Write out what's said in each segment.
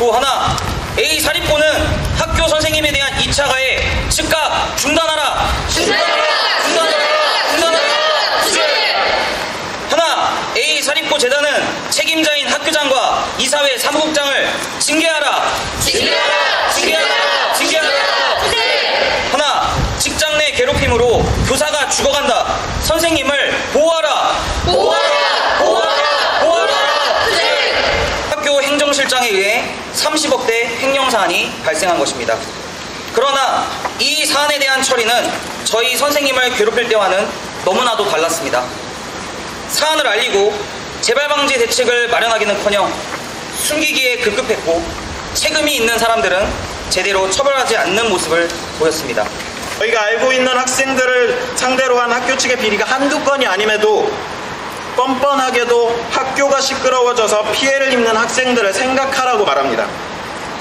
또 하나, A 사립고는 학교 선생님에 대한 2차 가해 즉각 중단하라. 하나, A 사립고 재단은 책임자인 학교장과 이사회 사무국장을 징계하라. 하나, 직장 내 괴롭힘으로 교사가 죽어간다. 선생님을 보호하라. 학교 행정실장에 의해 30억대 횡령사안이 발생한 것입니다. 그러나 이 사안에 대한 처리는 저희 선생님을 괴롭힐 때와는 너무나도 달랐습니다. 사안을 알리고 재발방지 대책을 마련하기는커녕 숨기기에 급급했고 책임이 있는 사람들은 제대로 처벌하지 않는 모습을 보였습니다. 저희가 알고 있는 학생들을 상대로 한 학교 측의 비리가 한두 건이 아님에도 뻔뻔하게도 학교가 시끄러워져서 피해를 입는 학생들을 생각하라고 말합니다.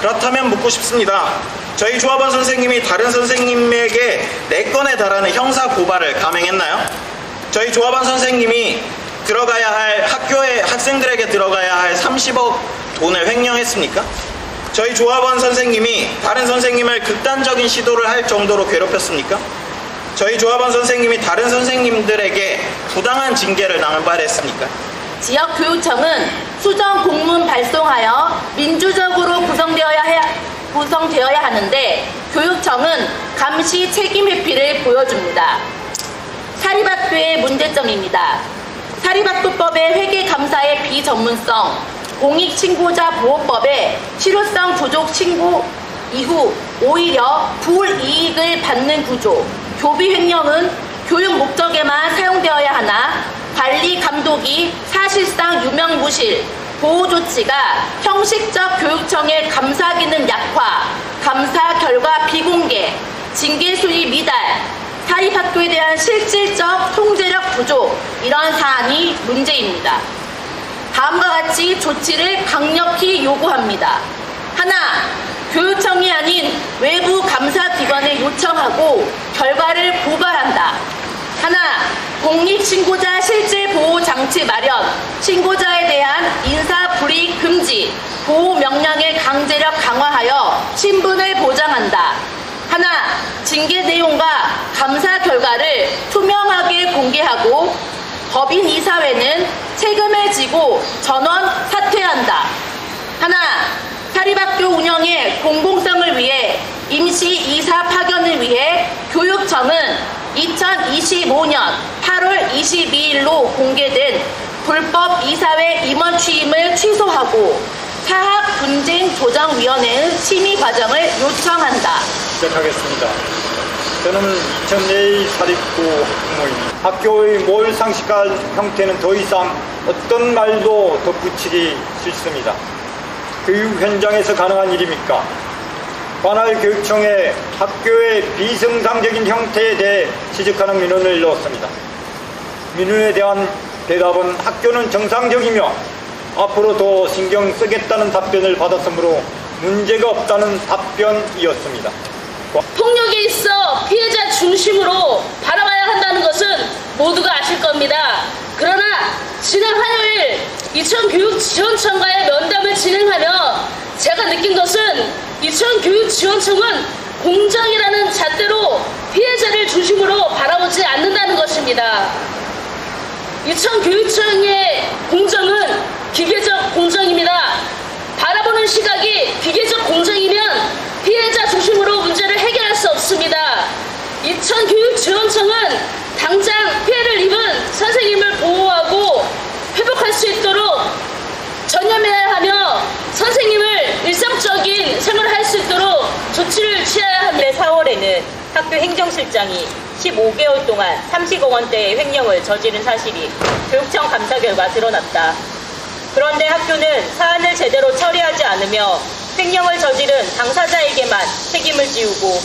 그렇다면 묻고 싶습니다. 저희 조합원 선생님이 다른 선생님에게 4건에 달하는 형사 고발을 감행했나요? 저희 조합원 선생님이 들어가야 할 학교에 학생들에게 들어가야 할 30억 돈을 횡령했습니까? 저희 조합원 선생님이 다른 선생님을 극단적인 시도를 할 정도로 괴롭혔습니까? 저희 조합원 선생님이 다른 선생님들에게 부당한 징계를 남발했습니까? 지역교육청은 수정 공문 발송하여 민주적으로 구성되어야 하는데 교육청은 감시 책임 회피를 보여줍니다. 사립학교의 문제점입니다. 사립학교법의 회계감사의 비전문성, 공익신고자 보호법의 실효성 부족 신고 이후 오히려 불이익을 받는 구조, 교비 횡령은 교육 목적에만 사용되어야 하나 관리 감독이 사실상 유명무실, 보호 조치가 형식적 교육청의 감사 기능 약화, 감사 결과 비공개, 징계 수위 미달, 사립학교에 대한 실질적 통제력 부족, 이러한 사안이 문제입니다. 다음과 같이 조치를 강력히 요구합니다. 하나, 교육청이 아닌 외부 감사기관에 요청하고 결과를 고발한다. 하나, 공익신고자 실질보호장치 마련, 신고자에 대한 인사불이익 금지, 보호명령의 강제력 강화하여 신분을 보장한다. 하나, 징계 내용과 감사 결과를 투명하게 공개하고 법인 이사회는 책임을 지고 전원 사퇴한다. 하나, 사립학교 운영의 공공성을 위해 임시 이사 파견을 위해 교육청은 2025년 8월 22일로 공개된 불법 이사회 임원 취임을 취소하고 사학분쟁조정위원회의 심의 과정을 요청한다. 시작하겠습니다. 저는 2004 사립고 학부모입니다. 학교의 몰상식한 형태는 더 이상 어떤 말도 덧붙이기 싫습니다. 교육 현장에서 가능한 일입니까? 관할 교육청에 학교의 비정상적인 형태에 대해 지적하는 민원을 넣었습니다. 민원에 대한 대답은 학교는 정상적이며 앞으로 더 신경 쓰겠다는 답변을 받았으므로 문제가 없다는 답변이었습니다. 폭력에 있어 피해자 중심으로 바라봐야 한다는 것은 모두가 아실 겁니다. 그러나 지난 화요일 이천교육지원청과의 면담을 진행하며 제가 느낀 것은 이천교육지원청은 공정이라는 잣대로 피해자를 중심으로 바라보지 않는다는 것입니다. 이천교육청의 공정은 기계적 공정입니다. 바라보는 시각이 기계적 공정이면 피해자 중심으로 문제를 해결할 수 없습니다. 이천교육지원청은 당장 피해를 입은 선생님을 보호하고 회복할 수 있도록 전념해야 하며 선생님을 일상적인 생활을 할 수 있도록 조치를 취해야 합니다. 4월에는 학교 행정실장이 15개월 동안 30억 원대의 횡령을 저지른 사실이 교육청 감사 결과 드러났다. 그런데 학교는 사안을 제대로 처리하지 않으며 횡령을 저지른 당사자에게만 책임을 지우고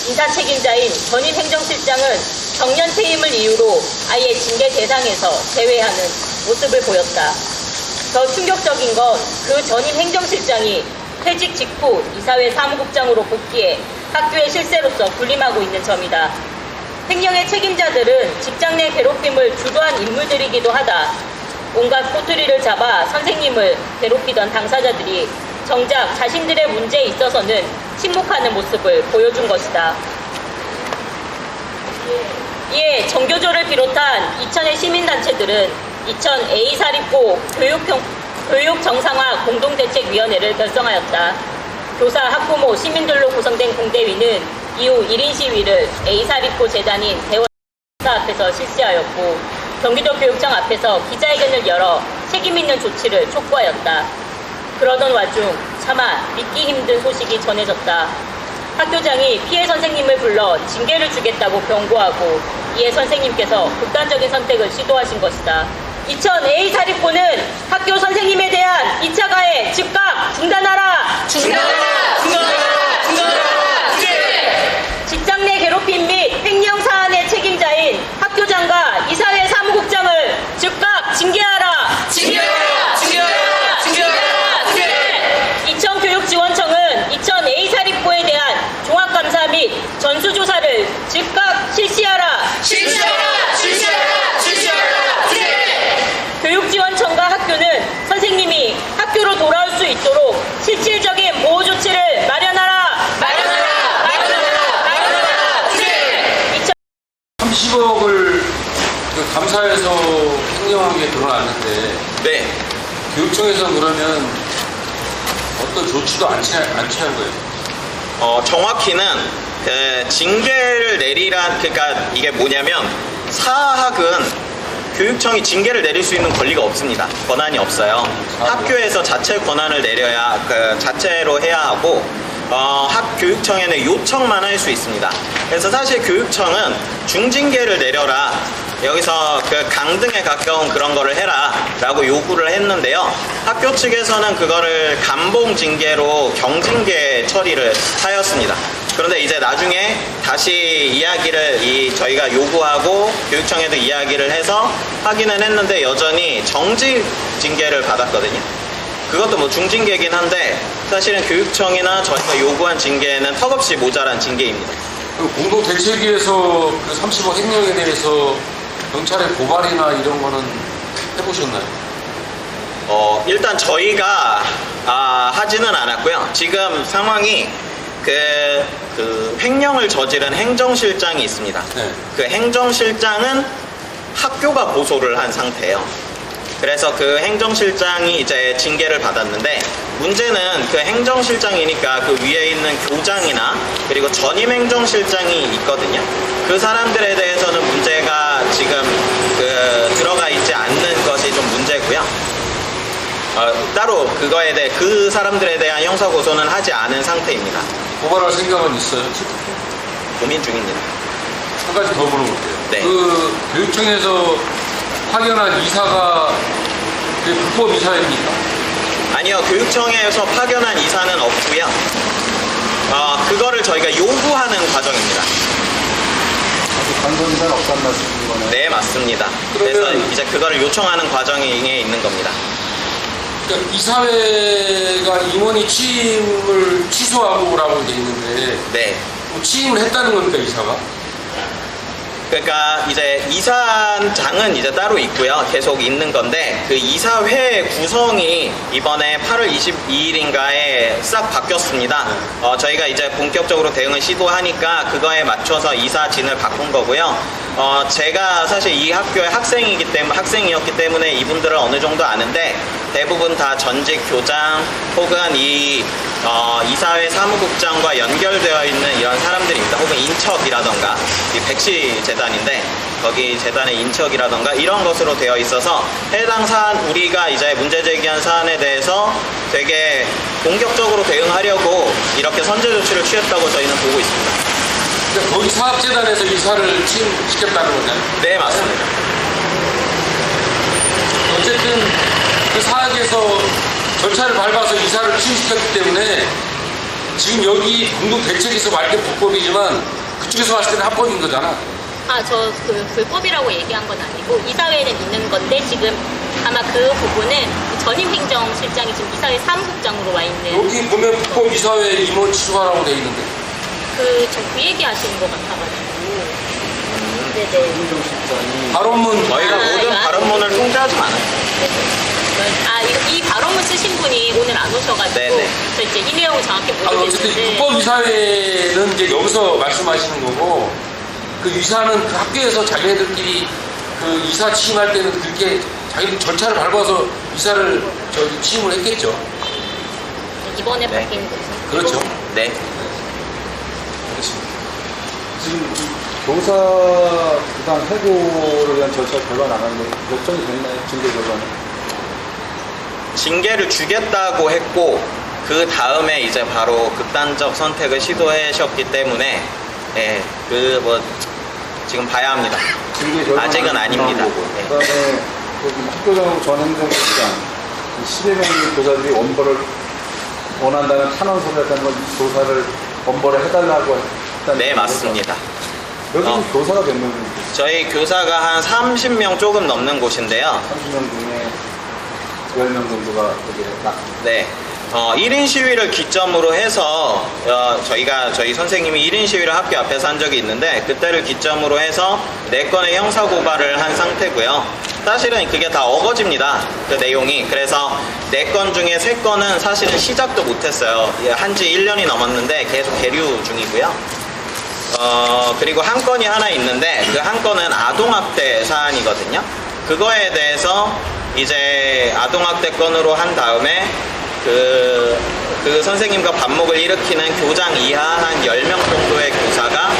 인사 책임자인 전임 행정실장은 정년 퇴임을 이유로 아예 징계 대상에서 제외하는 모습을 보였다. 더 충격적인 건 그 전임 행정실장이 퇴직 직후 이사회 사무국장으로 복귀해 학교의 실세로서 군림하고 있는 점이다. 횡령의 책임자들은 직장 내 괴롭힘을 주도한 인물들이기도 하다. 온갖 꼬투리를 잡아 선생님을 괴롭히던 당사자들이 정작 자신들의 문제에 있어서는 침묵하는 모습을 보여준 것이다. 이에 정교조를 비롯한 이천의 시민단체들은 이천 A사립고 교육정상화 공동대책위원회를 결성하였다. 교사, 학부모, 시민들로 구성된 공대위는 이후 1인 시위를 A사립고 재단인 대원 앞에서 실시하였고 경기도 교육청 앞에서 기자회견을 열어 책임있는 조치를 촉구하였다. 그러던 와중 차마 믿기 힘든 소식이 전해졌다. 학교장이 피해 선생님을 불러 징계를 주겠다고 경고하고 이에 선생님께서 극단적인 선택을 시도하신 것이다. 이천 A사립고는 학교 선생님에 대한 2차 가해 즉각 중단하라! 직장 내 괴롭힘 및 횡령 사안의 책임자인 학교장과 이사회 사무국장을 즉각 징계하라! 이천교육지원청은 이천 A사립고에 대한 종합감사 및 전수조사를 즉각 실시하라! 교육지원청과 학교는 선생님이 학교로 돌아올 수 있도록 실질적인 보호 조치를 마련하라! 30억을 감사해서 횡령한 게 드러났는데 네. 교육청에서 그러면 어떤 조치도 안 취한 거예요? 정확히는 징계를 그러니까 이게 뭐냐면 사학은 교육청이 징계를 내릴 수 있는 권리가 없습니다. 권한이 없어요. 학교에서 자체 권한을 내려야 자체로 해야 하고 학교육청에는 요청만 할 수 있습니다. 그래서 사실 교육청은 중징계를 내려라. 여기서 강등에 가까운 그런 거를 해라 라고 요구를 했는데요. 학교 측에서는 그거를 감봉 징계로 경징계 처리를 하였습니다. 그런데 이제 나중에 다시 이야기를 저희가 요구하고 교육청에도 이야기를 해서 확인을 했는데 여전히 정지 징계를 받았거든요. 그것도 뭐 중징계이긴 한데 사실은 교육청이나 저희가 요구한 징계는 턱없이 모자란 징계입니다. 공동대책위에서 그 30억 횡령에 대해서 경찰에 고발이나 이런 거는 해보셨나요? 일단 저희가 하지는 않았고요. 지금 상황이 그 횡령을 저지른 행정실장이 있습니다. 네. 그 행정실장은 학교가 고소를 한 상태예요. 그래서 그 행정실장이 이제 징계를 받았는데 문제는 그 행정실장이니까 그 위에 있는 교장이나 그리고 전임 행정실장이 있거든요. 그 사람들에 대해서는 문제가 지금 들어가 있지 않는 것이 좀 문제고요. 따로 그거에 대해 그 사람들에 대한 형사고소는 하지 않은 상태입니다. 고발할 생각은 있어요? 고민 중입니다. 한 가지 더 물어볼게요. 네. 그 교육청에서 파견한 이사가 그 불법 이사입니까? 아니요, 교육청에서 파견한 이사는 없고요. 그거를 저희가 요구하는 과정입니다. 관건이사는 없단 말씀인 거네요. 네, 맞습니다. 그래서 이제 그거를 요청하는 과정에 있는 겁니다. 그러니까 이사회가 임원이 취임을 취소하고라고 돼 있는데 네. 뭐 취임을 했다는 겁니까, 이사가? 그러니까 이제 이사장은 이제 따로 있고요. 계속 있는 건데 그 이사회 구성이 이번에 8월 22일인가에 싹 바뀌었습니다. 저희가 이제 본격적으로 대응을 시도하니까 그거에 맞춰서 이사진을 바꾼 거고요. 제가 사실 이 학교의 학생이었기 때문에 이분들을 어느 정도 아는데 대부분 다 전직 교장 혹은 이사회 사무국장과 연결되어 있는 이런 사람들입니다. 혹은 인척이라던가 이 백시 재단인데 거기 재단의 인척이라던가 이런 것으로 되어 있어서 해당 사안 우리가 이제 문제 제기한 사안에 대해서 되게 공격적으로 대응하려고 이렇게 선제 조치를 취했다고 저희는 보고 있습니다. 그러니까 거기 사업재단에서 이사를 취임시켰다는 거잖아요? 네, 맞습니다. 어쨌든 그 사학에서 절차를 밟아서 이사를 취임시켰기 때문에 지금 여기 공동대책에서 말게 불법이지만 그쪽에서 봤을 때는 합법인 거잖아. 저 불법이라고 얘기한 건 아니고 이사회는 있는 건데 지금 아마 그 부분은 전임 행정실장이 지금 이사회 사무국장으로 와 있는 여기 보면 불법 이사회 임원 취소하라고 돼 있는데. 그 얘기 하시는 것 같아가지고. 네네. 발언문 저희가 모든 발언문을 통제하지 않아요. 네네. 이 발언문 쓰신 분이 오늘 안 오셔가지고 네네. 저 이제 이 내용을 정확히 어쨌든 모르겠는데 불법이사회는 이제 여기서 말씀하시는 거고, 그 이사는 그 학교에서 자기네들끼리 그 이사 취임할 때는 그렇게 자기 절차를 밟아서 이사를 취임을 했겠죠. 이번에 네. 바뀐 거죠. 그렇죠. 네. 지금 교사 부당 해고를 위한 절차 결과 나갔는데 결정이 됐나요? 징계 결과는? 징계를 주겠다고 했고 그 다음에 이제 바로 극단적 선택을 시도하셨기 때문에 예, 그 뭐 지금 봐야 합니다. 징계 결과는 아직은 아닙니다. 나온 거고. 네. 그다음에 여기 뭐 학교장 전행정부장 10여 명의 교사들이 원벌을 원한다면 탄원서를 했다는 건 조사를 원벌을 해달라고 했다는 네, 거죠? 맞습니다. 여기는 교사가 몇 명 정도? 저희 교사가 한 30명 조금 넘는 곳인데요. 30명 중에 10명 정도가 여기에 딱 네. 1인 시위를 기점으로 해서 저희 선생님이 1인 시위를 학교 앞에서 한 적이 있는데 그때를 기점으로 해서 4건의 형사고발을 한 상태고요. 사실은 그게 다 어거지입니다. 그 내용이. 그래서 4건 중에 3건은 사실은 시작도 못했어요. 한지 1년이 넘었는데 계속 계류 중이고요. 그리고 한 건이 하나 있는데 그 한 건은 아동학대 사안이거든요. 그거에 대해서 이제 아동학대 건으로 한 다음에 그 선생님과 반목을 일으키는 교장 이하 한 10명 정도의 교사가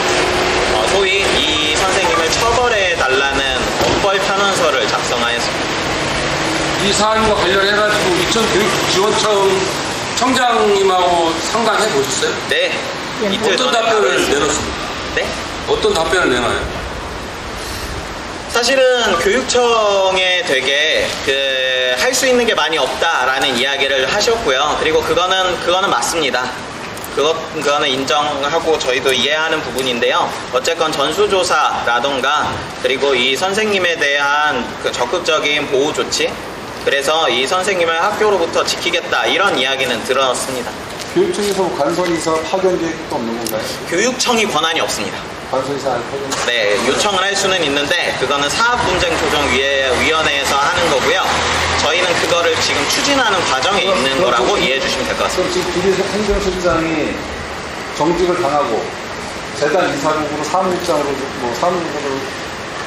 소위 이 선생님을 처벌해 달라는 엄벌 편원서를 작성하였습니다. 이 사안과 관련해가지고 인천교육지원청 청장님하고 상담해 보셨어요? 네. 이틀 어떤 전에 답변을 했습니다. 내놓습니까? 네? 어떤 답변을 내놔요? 사실은 교육청에 되게 할 수 있는 게 많이 없다라는 이야기를 하셨고요. 그리고 그거는 맞습니다. 그거는 인정하고 저희도 이해하는 부분인데요. 어쨌건 전수조사라던가 그리고 이 선생님에 대한 그 적극적인 보호 조치, 그래서 이 선생님을 학교로부터 지키겠다 이런 이야기는 들었습니다. 교육청에서 뭐 관선이사 파견 계획도 없는 건가요? 교육청이 권한이 없습니다. 관선이사 파견 네, 요청을 할 수는 있는데 그거는 사업분쟁조정위원회에서 하는 거고요. 저희는 그거를 지금 추진하는 과정에 있는 거라고 이해해 주시면 될 것 같습니다. 그럼 지금 비례 행정실장이 정직을 당하고 재단 이사국으로 사무국장으로 뭐 사무국으로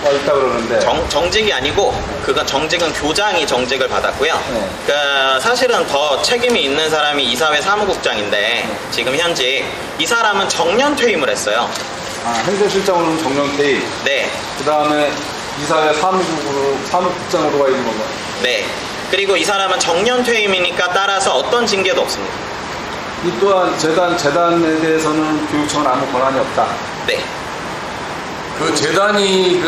와 있다 그러는데 정직이 아니고 그건 정직은 교장이 정직을 받았고요. 네. 사실은 더 책임이 있는 사람이 이사회 사무국장인데 지금 현재 이 사람은 정년 퇴임을 했어요. 행정실장으로는 정령태희, 네, 그 다음에 이사회 사무국장으로 와 있는 건가요? 네. 그리고 이 사람은 정년 퇴임이니까 따라서 어떤 징계도 없습니다. 이 또한 재단에 대해서는 교육청은 아무 권한이 없다. 네. 그 재단이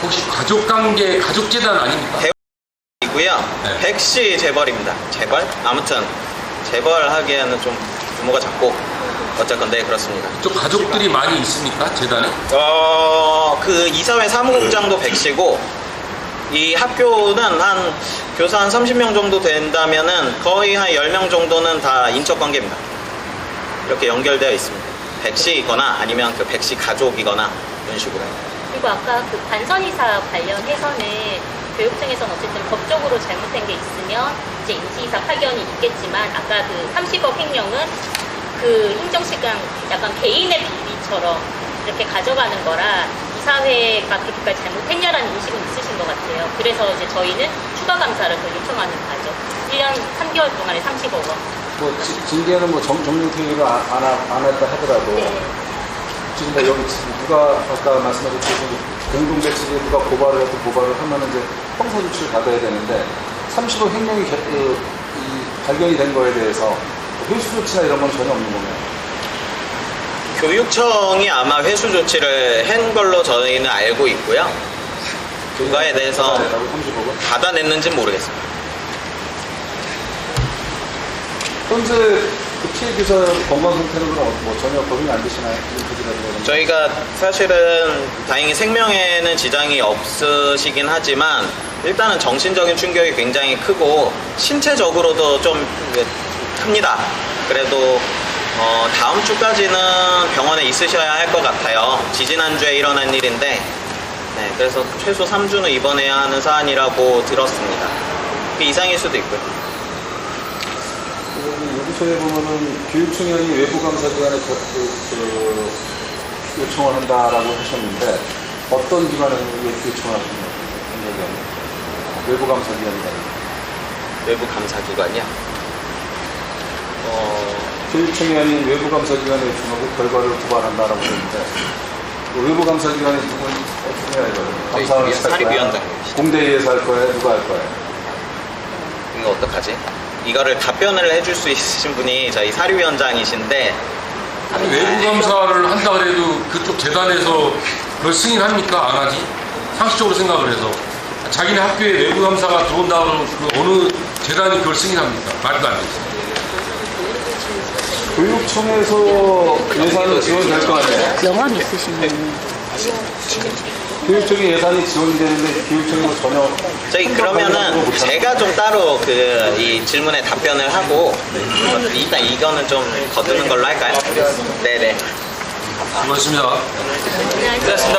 혹시 가족관계 가족재단 아닙니까? 이고요. 네. 백시 재벌입니다. 재벌? 아무튼 재벌하기에는 좀 규모가 작고 어쨌건 네, 그렇습니다. 또 가족들이 많이 있습니까? 재단에? 그 이사회 사무국장도 백시고 이 학교는 한 교사 한 30명 정도 된다면은 거의 한 10명 정도는 다 인척관계입니다. 이렇게 연결되어 있습니다. 백시이거나 아니면 그 백시 가족이거나 이런 식으로. 그리고 아까 그 관선이사 관련해서는 교육청에서는 어쨌든 법적으로 잘못된 게 있으면 이제 임시이사 파견이 있겠지만 아까 그 30억 횡령은 그 행정실장 약간 개인의 비리처럼 이렇게 가져가는 거라 이사회가 그렇게까지 잘못했냐라는 인식은 있으신 것 같아요. 그래서 이제 저희는 추가 감사를 더 요청하는 바죠. 1년 3개월 동안에 30억 원. 뭐 징계는 뭐 정령태희로 안 했다 하더라도 네. 지금 뭐 여기 누가 아까 말씀하셨듯이 공동 배치에 누가 고발을 해도 고발을 하면 이제 형사 조치를 받아야 되는데 30억 횡령이 발견이 된 거에 대해서 회수 조치나 이런 건 전혀 없는 건가요? 교육청이 아마 회수 조치를 한 걸로 저희는 알고 있고요. 그거에 대해서 30억은? 받아냈는지는 모르겠습니다. 현재 그 피해 교사 건강 상태는 뭐 전혀 걱정이 안 되시나요? 저희가 사실은 다행히 생명에는 지장이 없으시긴 하지만 일단은 정신적인 충격이 굉장히 크고 신체적으로도 좀 큽니다. 그래도 다음 주까지는 병원에 있으셔야 할 것 같아요. 지지난주에 일어난 일인데 네, 그래서 최소 3주는 입원해야 하는 사안이라고 들었습니다. 그 이상일 수도 있고요. 여기서에 보면은 교육청장이 외부감사기관에 요청을 한다라고 하셨는데 어떤 기관에서 요청을 하셨나요? 외부감사기관이다. 외부 감사기관이요? 교육청장이 외부감사기관에 요청하고 결과를 고발한다라고 했는데 외부감사기관이 누군 어떻게 해야 되거든요? 감사원에서 할 거야? 사립위원장님이시죠. 공대에서 할 거야? 누가 할 거야? 이거 어떡하지? 이거를 답변을 해줄 수 있으신 분이 저희 사립위원장이신데 아니, 외부 감사를 한다 그래도 그쪽 재단에서 그걸 승인합니까? 안 하지? 상식적으로 생각을 해서 자기네 학교에 외부 감사가 들어온다 그러면 그 어느 재단이 그걸 승인합니까? 말도 안 되지. 교육청에서 예산이 지원될 거 아니에요? 영암 있으시면 교육청에 예산이 지원이 되는데 교육청이 뭐 전혀 저희 그러면은 제가 좀 따로 그 이 질문에 답변을 하고 일단 이거는 좀 거두는 걸로 할까요? 네네. 수고하셨습니다. 수고하셨습니다.